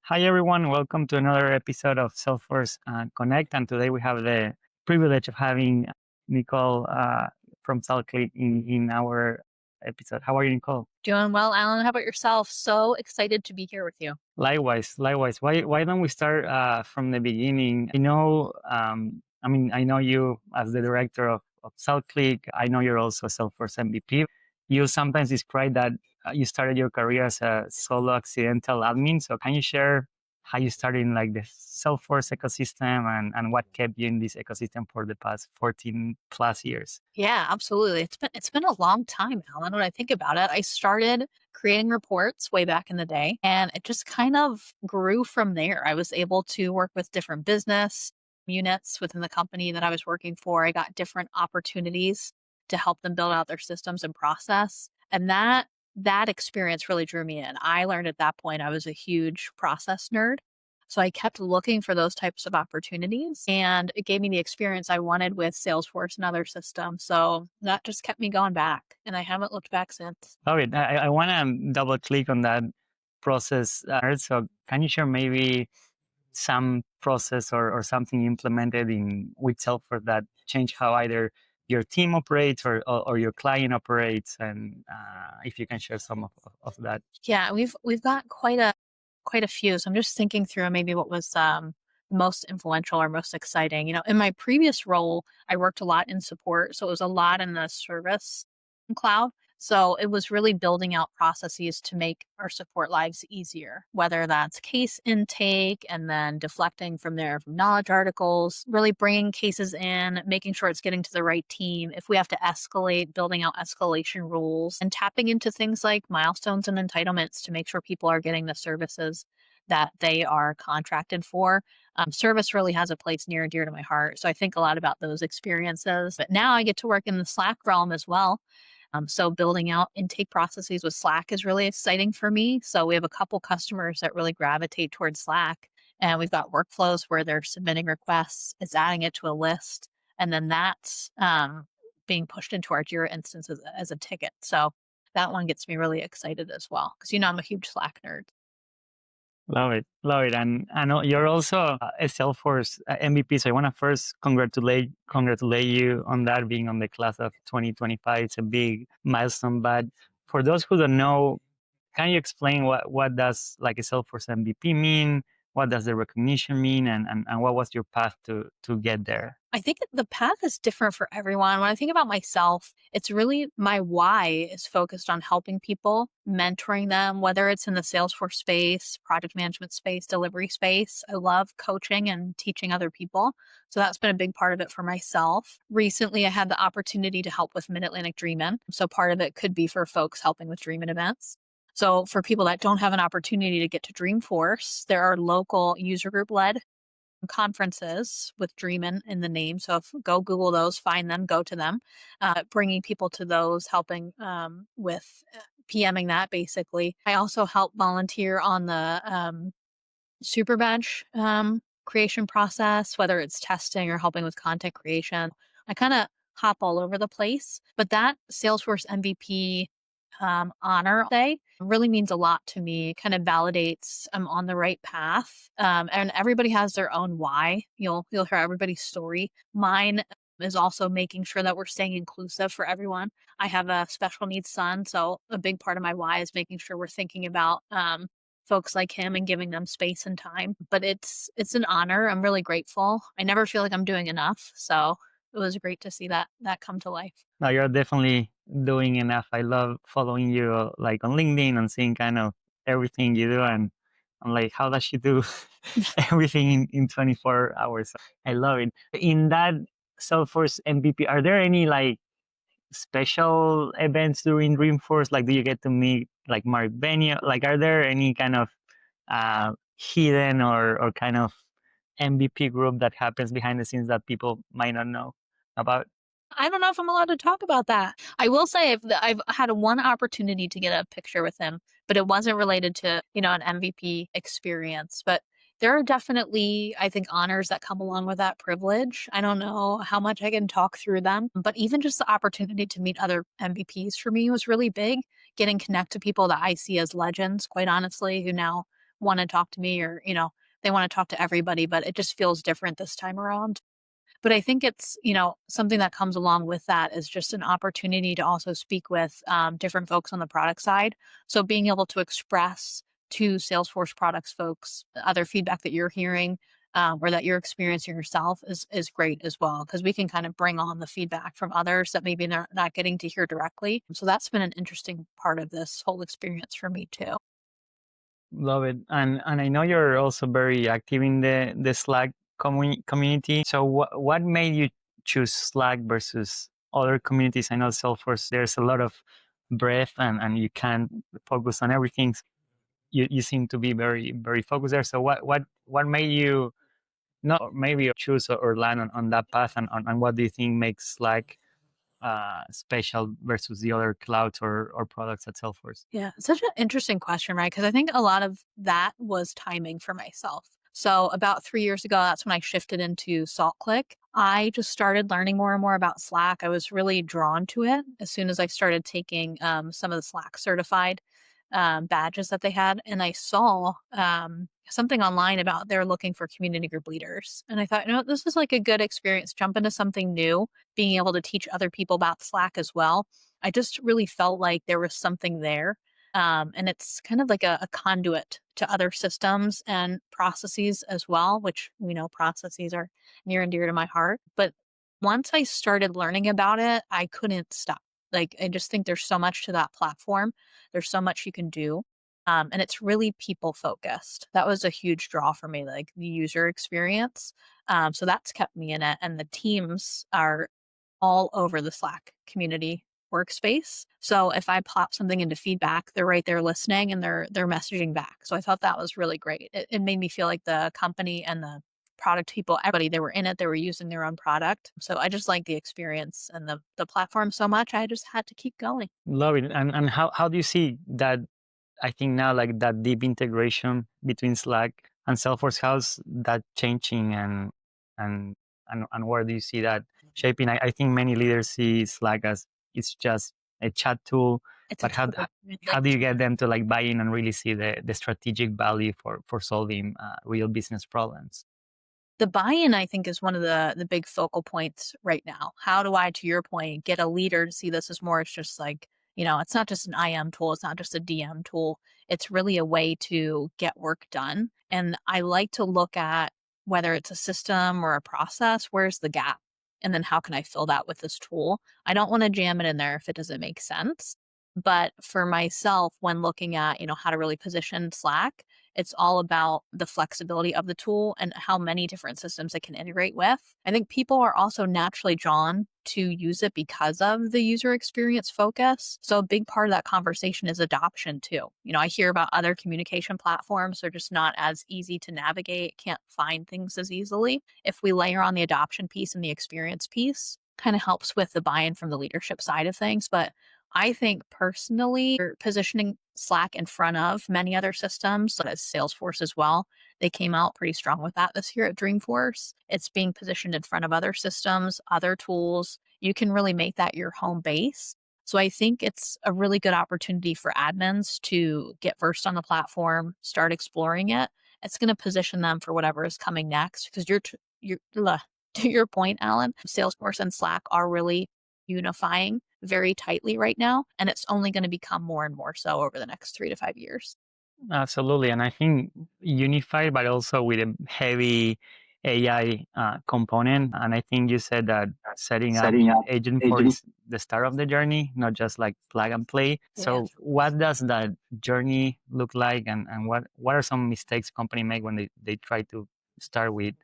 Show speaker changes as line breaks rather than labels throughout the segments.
Hi, everyone. Welcome to another episode of Salesforce Connect. And today we have the privilege of having Nicole from SaltClick in our episode. How are you, Nicole?
Doing well, Alan. How about yourself? So excited to be here with you.
Likewise, likewise. Why don't we start from the beginning? I know you as the director of SaltClick. I know you're also a Salesforce MVP. You sometimes describe that you started your career as a solo accidental admin. So can you share how you started in like the Salesforce ecosystem and what kept you in this ecosystem for the past 14 plus years?
Yeah, absolutely. It's been a long time, Alan. When I think about it, I started creating reports way back in the day, and it just kind of grew from there. I was able to work with different business units within the company that I was working for. I got different opportunities to help them build out their systems and process, and that experience really drew me in. I learned at that point I was a huge process nerd. So I kept looking for those types of opportunities, and it gave me the experience I wanted with Salesforce and other systems. So that just kept me going back, and I haven't looked back since.
Love it. I want to double click on that process. So can you share maybe some process or something implemented in with Salesforce that change how either your team operates or your client operates, and if you can share some of that.
Yeah, we've got quite a few. So I'm just thinking through maybe what was most influential or most exciting. In my previous role, I worked a lot in support, so it was a lot in the service cloud. So it was really building out processes to make our support lives easier, whether that's case intake and then deflecting from there from knowledge articles, really bringing cases in, making sure it's getting to the right team. If we have to escalate, building out escalation rules and tapping into things like milestones and entitlements to make sure people are getting the services that they are contracted for. Service really has a place near and dear to my heart. So I think a lot about those experiences. But now I get to work in the Slack realm as well. So building out intake processes with Slack is really exciting for me. So we have a couple customers that really gravitate towards Slack, and we've got workflows where they're submitting requests, it's adding it to a list, and then that's being pushed into our Jira instance as a ticket. So that one gets me really excited as well because I'm a huge Slack nerd.
Love it, love it, and I know you're also a Salesforce MVP. So I want to first congratulate you on that being on the class of 2025. It's a big milestone. But for those who don't know, can you explain what does like a Salesforce MVP mean? What does the recognition mean? And what was your path to get there?
I think the path is different for everyone. When I think about myself, it's really my why is focused on helping people, mentoring them, whether it's in the Salesforce space, project management space, delivery space. I love coaching and teaching other people. So that's been a big part of it for myself. Recently, I had the opportunity to help with Mid-Atlantic Dream-In. So part of it could be for folks helping with Dream-In events. So for people that don't have an opportunity to get to Dreamforce, there are local user group led conferences with Dreamin' in the name. So go Google those, find them, go to them, bringing people to those, helping with PMing that basically. I also help volunteer on the super badge creation process, whether it's testing or helping with content creation. I kind of hop all over the place, but that Salesforce MVP honor day really means a lot to me. It kind of validates I'm on the right path. And everybody has their own why. You'll hear everybody's story. Mine is also making sure that we're staying inclusive for everyone. I have a special needs son, so a big part of my why is making sure we're thinking about folks like him and giving them space and time. But it's an honor. I'm really grateful. I never feel like I'm doing enough. So it was great to see that come to life.
No, you're definitely doing enough. I love following you like on LinkedIn and seeing kind of everything you do. And I'm like, how does she do everything in 24 hours? I love it. In that Salesforce MVP, are there any like special events during Dreamforce? Like, do you get to meet like Mark Benioff? Like, are there any kind of hidden or kind of MVP group that happens behind the scenes that people might not know about?
I don't know if I'm allowed to talk about that. I will say I've had one opportunity to get a picture with him, but it wasn't related to, an MVP experience. But there are definitely, I think, honors that come along with that privilege. I don't know how much I can talk through them, but even just the opportunity to meet other MVPs for me was really big. Getting connect to people that I see as legends, quite honestly, who now want to talk to me or, they want to talk to everybody, but it just feels different this time around. But I think it's, something that comes along with that is just an opportunity to also speak with different folks on the product side. So being able to express to Salesforce products folks other feedback that you're hearing or that you're experiencing yourself is great as well because we can kind of bring on the feedback from others that maybe they're not getting to hear directly. So that's been an interesting part of this whole experience for me too.
Love it. And I know you're also very active in the Slack community. So what made you choose Slack versus other communities? I know Salesforce, there's a lot of breadth and you can't focus on everything. You seem to be very, very focused there. So what made you not maybe choose or land on that path and what do you think makes Slack special versus the other clouds or products at Salesforce?
Yeah, it's such an interesting question, right? Because I think a lot of that was timing for myself. So about 3 years ago, that's when I shifted into SaltClick. I just started learning more and more about Slack. I was really drawn to it as soon as I started taking some of the Slack certified badges that they had, and I saw something online about they're looking for community group leaders, and I thought, this is like a good experience. Jump into something new, being able to teach other people about Slack as well. I just really felt like there was something there. And it's kind of like a conduit to other systems and processes as well, which we know processes are near and dear to my heart. But once I started learning about it, I couldn't stop. Like, I just think there's so much to that platform. There's so much you can do. And it's really people focused. That was a huge draw for me, like the user experience. So that's kept me in it. And the teams are all over the Slack community workspace. So if I pop something into feedback, they're right there listening and they're messaging back. So I thought that was really great. It made me feel like the company and the product people, everybody, they were in it, they were using their own product. So I just like the experience and the platform so much. I just had to keep going.
Love it. And how do you see that? I think now like that deep integration between Slack and Salesforce, how's that changing and and where do you see that shaping? I think many leaders see Slack as it's just a chat tool,
It's a
but
tool.
how do you get them to like buy in and really see the strategic value for solving real business problems?
The buy-in, I think, is one of the big focal points right now. How do I, to your point, get a leader to see this as more? It's just like, it's not just an IM tool. It's not just a DM tool. It's really a way to get work done. And I like to look at whether it's a system or a process, where's the gap? And then how can I fill that with this tool? I don't want to jam it in there if it doesn't make sense. But for myself, when looking at, how to really position Slack, it's all about the flexibility of the tool and how many different systems it can integrate with. I think people are also naturally drawn to use it because of the user experience focus. So a big part of that conversation is adoption too. I hear about other communication platforms, they're just not as easy to navigate, can't find things as easily. If we layer on the adoption piece and the experience piece, kind of helps with the buy-in from the leadership side of things. But I think personally, you're positioning Slack in front of many other systems, such as Salesforce as well. They came out pretty strong with that this year at Dreamforce. It's being positioned in front of other systems, other tools. You can really make that your home base. So I think it's a really good opportunity for admins to get versed on the platform, start exploring it. It's going to position them for whatever is coming next because to your point, Alan, Salesforce and Slack are really unifying very tightly right now, and it's only going to become more and more so over the next 3 to 5 years.
Absolutely. And I think unified, but also with a heavy AI component. And I think you said that setting up
Setting up
Agentforce
agent.
is the start of the journey, not just like plug and play.
Yeah.
So what does that journey look like? And what are some mistakes company make when they try to start with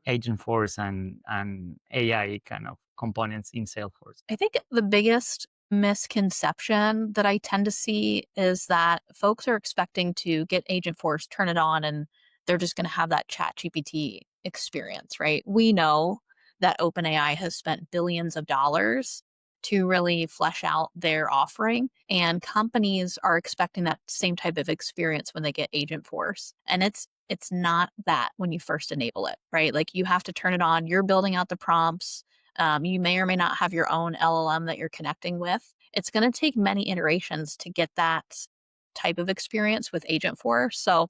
Agentforce and AI kind of components in Salesforce?
I think the biggest misconception that I tend to see is that folks are expecting to get Agentforce, turn it on, and they're just going to have that chat GPT experience, right? We know that OpenAI has spent billions of dollars to really flesh out their offering, and companies are expecting that same type of experience when they get Agentforce. And it's not that when you first enable it, right? Like you have to turn it on, you're building out the prompts, you may or may not have your own LLM that you're connecting with. It's going to take many iterations to get that type of experience with Agentforce. So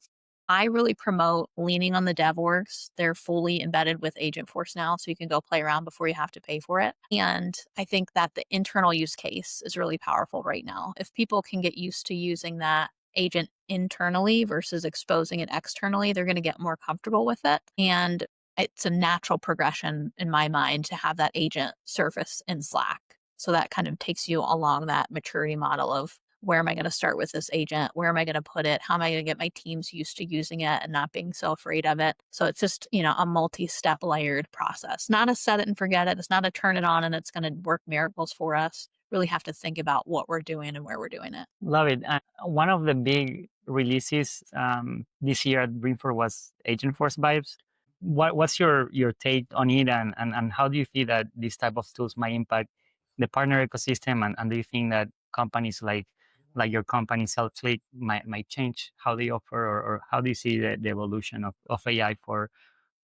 I really promote leaning on the dev orgs. They're fully embedded with Agentforce now, so you can go play around before you have to pay for it. And I think that the internal use case is really powerful right now. If people can get used to using that agent internally versus exposing it externally, they're going to get more comfortable with it. And it's a natural progression in my mind to have that agent surface in Slack. So that kind of takes you along that maturity model of where am I going to start with this agent? Where am I going to put it? How am I going to get my teams used to using it and not being so afraid of it? So it's just, a multi-step layered process, not a set it and forget it. It's not a turn it on and it's going to work miracles for us. Really have to think about what we're doing and where we're doing it.
Love it. One of the big releases this year at Dreamforce was Agentforce Vibes. What's your take on it, and how do you see that these type of tools might impact the partner ecosystem, and do you think that companies like your company SaltClick might change how they offer, or how do you see the evolution of AI for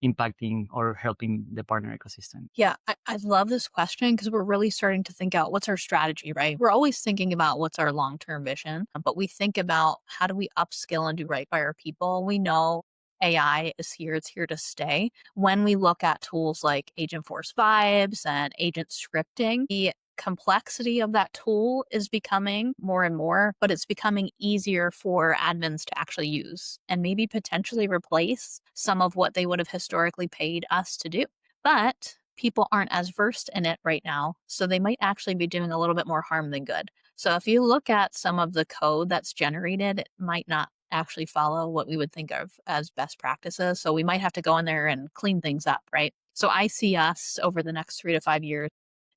impacting or helping the partner ecosystem?
Yeah, I love this question because we're really starting to think out what's our strategy, right? We're always thinking about what's our long term vision, but we think about how do we upskill and do right by our people. We know AI is here, it's here to stay. When we look at tools like Agentforce Vibes and agent scripting, the complexity of that tool is becoming more and more, but it's becoming easier for admins to actually use and maybe potentially replace some of what they would have historically paid us to do. But people aren't as versed in it right now, so they might actually be doing a little bit more harm than good. So if you look at some of the code that's generated, it might not actually follow what we would think of as best practices. So we might have to go in there and clean things up, right? So I see us over the next 3 to 5 years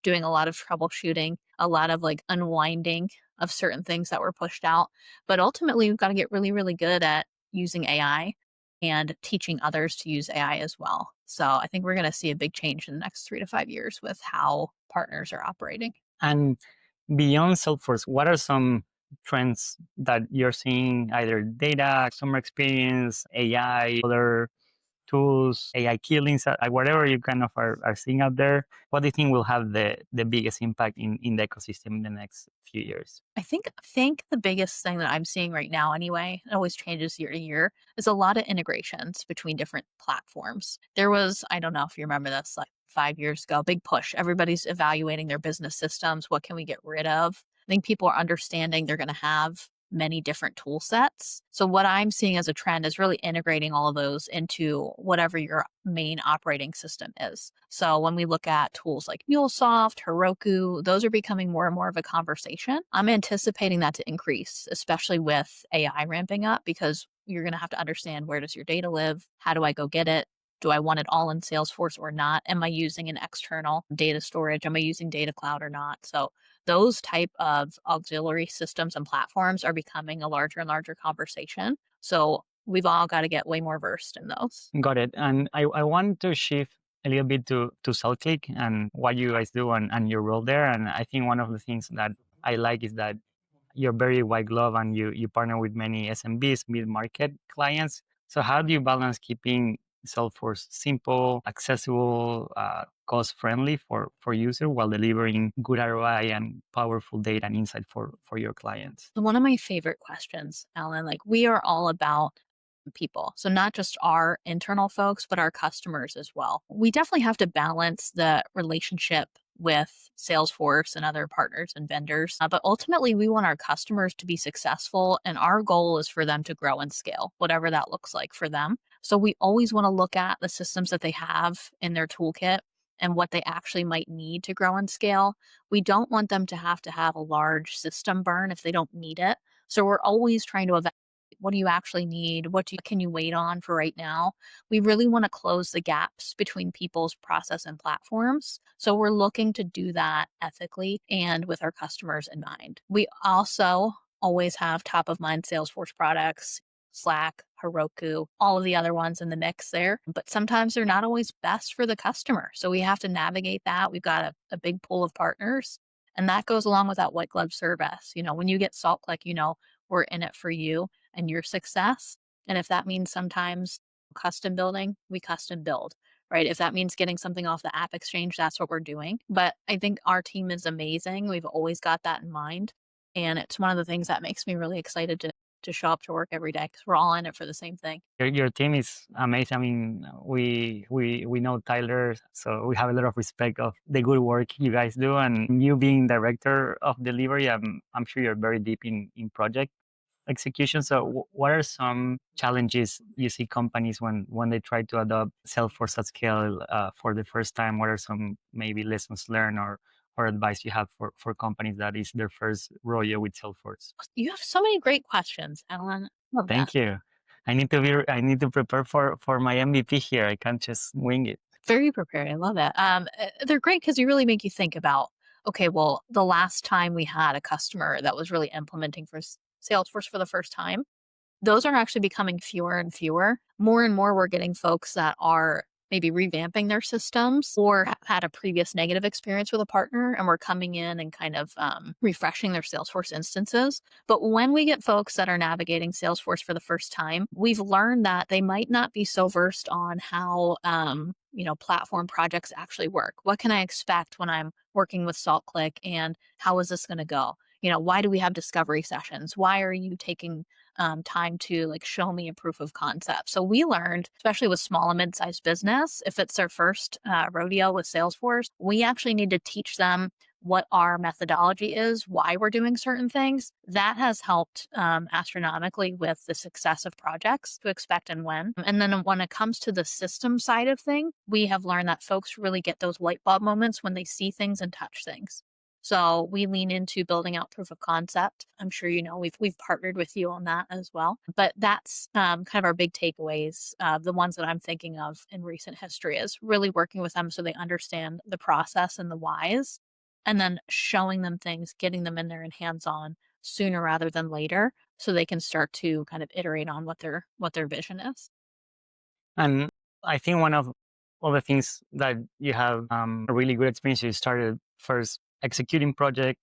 doing a lot of troubleshooting, a lot of like unwinding of certain things that were pushed out. But ultimately, we've got to get really, really good at using AI and teaching others to use AI as well. So I think we're going to see a big change in the next 3 to 5 years with how partners are operating.
And beyond Salesforce, what are some trends that you're seeing, either data, customer experience, AI, other tools, AI killings, whatever you kind of are seeing out there? What do you think will have the biggest impact in the ecosystem in the next few years?
I think the biggest thing that I'm seeing right now anyway, it always changes year to year, is a lot of integrations between different platforms. There was, I don't know if you remember this, like 5 years ago, big push. Everybody's evaluating their business systems. What can we get rid of? I think people are understanding they're going to have many different tool sets. So what I'm seeing as a trend is really integrating all of those into whatever your main operating system is. So when we look at tools like MuleSoft, Heroku, those are becoming more and more of a conversation. I'm anticipating that to increase, especially with AI ramping up, because you're going to have to understand, where does your data live? How do I go get it? Do I want it all in Salesforce or not? Am I using an external data storage? Am I using data cloud or not? So those type of auxiliary systems and platforms are becoming a larger and larger conversation. So we've all got to get way more versed in those.
Got it. And I want to shift a little bit to SaltClick and what you guys do, and your role there. And I think one of the things that I like is that you're very white glove, and you partner with many SMBs, mid-market clients. So how do you balance keeping Salesforce simple, accessible, cost-friendly for user, while delivering good ROI and powerful data and insight for your clients?
One of my favorite questions, Alan, like we are all about people. So not just our internal folks, but our customers as well. We definitely have to balance the relationship with Salesforce and other partners and vendors. But ultimately, we want our customers to be successful. And our goal is for them to grow and scale, whatever that looks like for them. So we always want to look at the systems that they have in their toolkit and what they actually might need to grow and scale. We don't want them to have a large system burn if they don't need it. So we're always trying to evaluate, what do you actually need? Can you wait on for right now? We really want to close the gaps between people's process and platforms. So we're looking to do that ethically and with our customers in mind. We also always have top of mind Salesforce products, Slack, Heroku, all of the other ones in the mix there. But sometimes they're not always best for the customer. So we have to navigate that. We've got a big pool of partners. And that goes along with that white glove service. When you get SaltClick, we're in it for you and your success. And if that means sometimes custom building, we custom build, right? If that means getting something off the App Exchange, that's what we're doing. But I think our team is amazing. We've always got that in mind. And it's one of the things that makes me really excited to to show up to work every day because we're all in it for the same thing.
Your team is amazing. I mean, we know Tyler, so we have a lot of respect of the good work you guys do. And you being director of delivery, I'm sure you're very deep in project execution. So, what are some challenges you see companies when they try to adopt Salesforce at scale for the first time? What are some maybe lessons learned or advice you have for companies that is their first rodeo with Salesforce?
You have so many great questions, Ellen. Love that.
Thank you. I need to prepare for my MVP here. I can't just wing it.
Very prepared. I love it. They're great because you really make you think about, okay, well, the last time we had a customer that was really implementing for Salesforce for the first time, those are actually becoming fewer and fewer. More and more, we're getting folks that are maybe revamping their systems or had a previous negative experience with a partner, and we're coming in and kind of refreshing their Salesforce instances. But when we get folks that are navigating Salesforce for the first time, we've learned that they might not be so versed on how platform projects actually work. What can I expect when I'm working with SaltClick, and how is this going to go? Why do we have discovery sessions? Why are you taking time to like show me a proof of concept? So we learned, especially with small and mid-sized business, if it's their first rodeo with Salesforce, we actually need to teach them what our methodology is, why we're doing certain things. That has helped astronomically with the success of projects to expect and when. And then when it comes to the system side of thing, we have learned that folks really get those light bulb moments when they see things and touch things. So we lean into building out proof of concept. I'm sure you know we've partnered with you on that as well. But that's kind of our big takeaways. The ones that I'm thinking of in recent history is really working with them so they understand the process and the whys, and then showing them things, getting them in there and hands on sooner rather than later, so they can start to kind of iterate on what their vision is.
And I think one of all the things that you have a really good experience. You started first executing projects,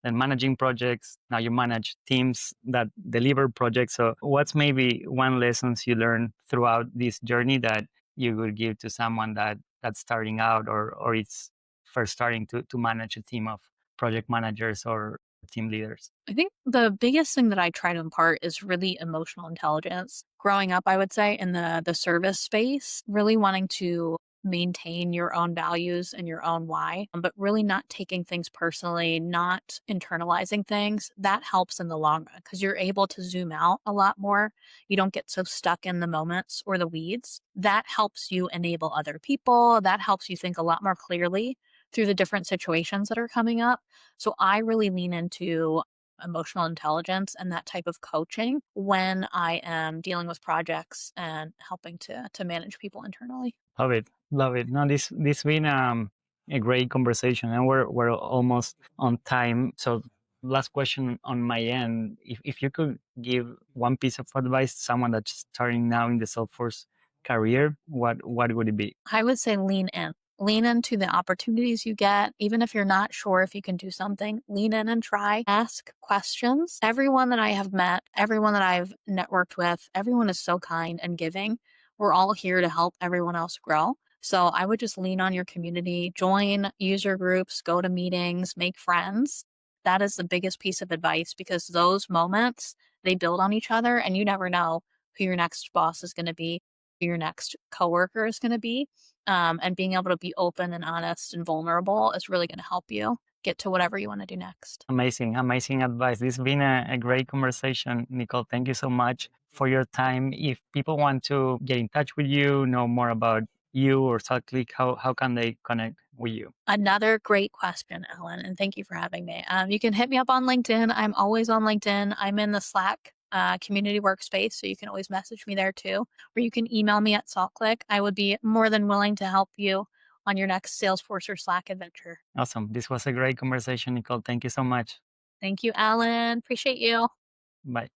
then managing projects. Now you manage teams that deliver projects. So, what's maybe one lessons you learned throughout this journey that you would give to someone that's starting out or it's first starting to manage a team of project managers or team leaders?
I think the biggest thing that I try to impart is really emotional intelligence. Growing up, I would say in the service space, really wanting to maintain your own values and your own why, but really not taking things personally, not internalizing things. That helps in the long run because you're able to zoom out a lot more. You don't get so stuck in the moments or the weeds. That helps you enable other people. That helps you think a lot more clearly through the different situations that are coming up. So I really lean into emotional intelligence and that type of coaching when I am dealing with projects and helping to manage people internally.
Love it. Love it. No, this been a great conversation and we're almost on time. So last question on my end. If you could give one piece of advice to someone that's starting now in the Salesforce career, what would it be?
I would say lean in. Lean into the opportunities you get. Even if you're not sure if you can do something, lean in and try. Ask questions. Everyone that I have met, everyone that I've networked with, everyone is so kind and giving. We're all here to help everyone else grow. So I would just lean on your community, join user groups, go to meetings, make friends. That is the biggest piece of advice because those moments, they build on each other and you never know who your next boss is going to be, who your next coworker is going to be. And being able to be open and honest and vulnerable is really going to help you get to whatever you want to do next.
Amazing, amazing advice. This has been a great conversation, Nicole. Thank you so much for your time. If people want to get in touch with you, know more about you or SaltClick, how can they connect with you?
Another great question, Ellen, and thank you for having me. You can hit me up on LinkedIn. I'm always on LinkedIn. I'm in the Slack community workspace, so you can always message me there too, or you can email me at SaltClick. I would be more than willing to help you on your next Salesforce or Slack adventure.
Awesome. This was a great conversation, Nicole. Thank you so much.
Thank you, Alan. Appreciate you.
Bye.